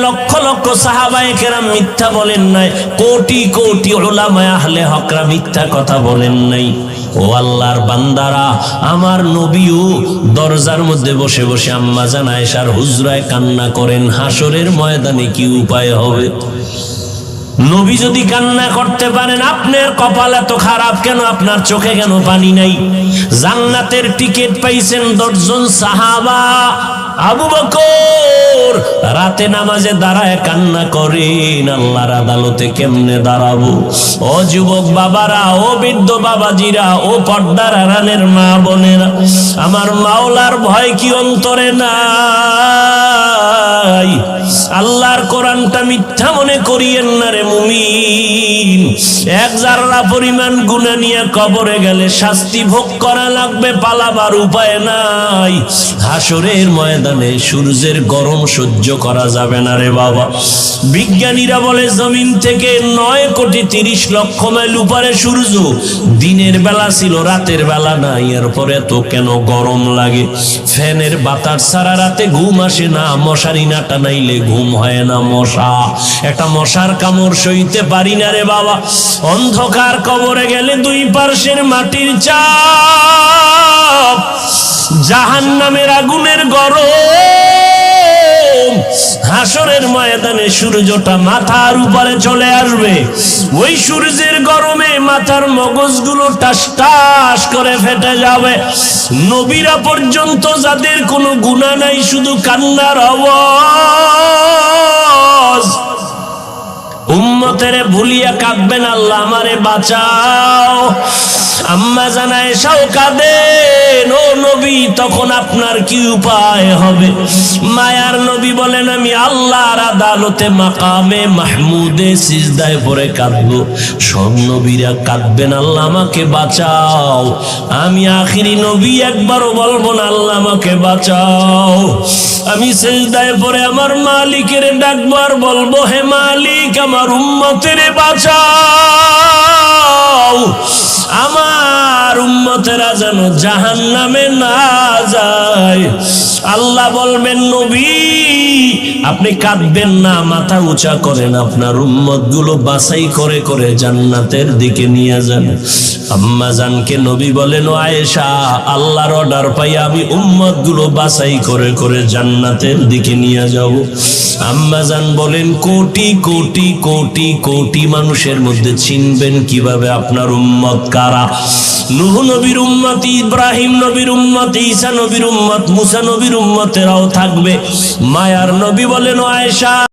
লক্ষ লক্ষ সাহাবায়ে কেরাম মিথ্যা বলেন নাই, কোটি কোটি উলামায়ে আহলে হকরা মিথ্যা কথা বলেন নাই। ও আল্লাহর বান্দারা, আমার নবীও দরজার মধ্যে বসে বসে আম্মা জান আয়েশার হুজরায় কান্না করেন। হাসরের ময়দানে কি উপায় হবে? নবী যদি কান্না করতে পারেন, আপনার কপাল এত খারাপ কেন? আপনার চোখে কেন পানি নাই? জান্নাতের টিকিট পাইছেন 10 জন সাহাবা। আবু বকর রাতে নামাজে দাঁড়ায় কান্না করেন, আল্লাহর আদালতে কেমনে দাঁড়াবো? ও যুবক বাবারা, ও বৃদ্ধ বাবাজিরা, ও পর্দার আড়ালের মা বোনেরা, আমার মাওলার ভয় কি অন্তরে নাই? আল্লাহর কোরআনটা মিথ্যা মনে করিয়েন না রে মুমিন। এক জাররা পরিমাণ গুনাহ নিয়ে কবরে গেলে শাস্তি ভোগ করা লাগবে, পালাবার উপায় নাই। হাসরের ময়দানে সূর্যের গরম সহ্য করা যাবে না রে বাবা। বিজ্ঞানীরা বলে জমিন থেকে 9,30,00,000 মাইল উপরে সূর্য। দিনের বেলা ছিল, রাতের বেলা নাই। এরপরে তো কেন গরম লাগে? ফ্যানের বাতাস সারা রাতে ঘুম আসে না, মশারি না টানাইলে ঘুম হয় না। একটা মশার কামড় সইতে পারি না রে বাবা। অন্ধকার কবরে গেলে 2 পার্শ্বের মাটির চাপ, জাহান্নামের আগুনের গরম। হাসরের ময়দানে সূর্যটা মাথার উপরে চলে আসবে। ওই সূর্যের গরমে মাথার মগজগুলো টাস টাস করে ফেটে যাবে। নবীরা পর্যন্ত, যাদের কোনো গুনাহ নাই, শুধু কান্নার আওয়াজ। উম্মতেরে ভুলিয়া কাঁদবেন, আল্লাহ আমারে বাঁচাও। আম্মা জান আয়েশাও কাঁদেন, ও নবী তখন আপনার কি উপায় হবে? মায়ার নবী বলেন, আমি আল্লাহর আদালতে মাকামে মাহমুদে সিজদায় পড়ে কাঁদবো। সব নবীরা কাঁদবেন, আল্লাহ আমাকে বাঁচাও। আমি আখিরি নবী, একবারও বলবো না আল্লাহ আমাকে বাঁচাও। আমি সিজদায় পড়ে আমার মালিকের ডাকবো আর বলবো, হে মালিক, আমার উম্মতের বাঁচাও। আমার উম্মতেরা যেন জাহান্নামে না যায়। আল্লাহ বলবেন, নবী আপনি কাঁদবেন না, মাথা উঁচা করেন, আপনার উম্মতগুলো বাছাই করে করে জান্নাতের দিকে নিয়ে যান। আম্মা জানকে নবী বলেন, ও আয়েশা, আল্লাহর অর্ডার পাই আমি উম্মতগুলো বাছাই করে করে জান্নাতের দিকে নিয়ে যাব। আম্মা জান বলেন, কোটি কোটি কোটি কোটি মানুষের মধ্যে চিনবেন কিভাবে আপনার উম্মত কারা? নূহ নবীর উম্মত, ইব্রাহিম নবীর উম্মত, ঈসা নবীর উম্মত, মুসা নবীর উম্মতেরাও থাকবে। মায়ার নবী বলেন, ও আয়েশা,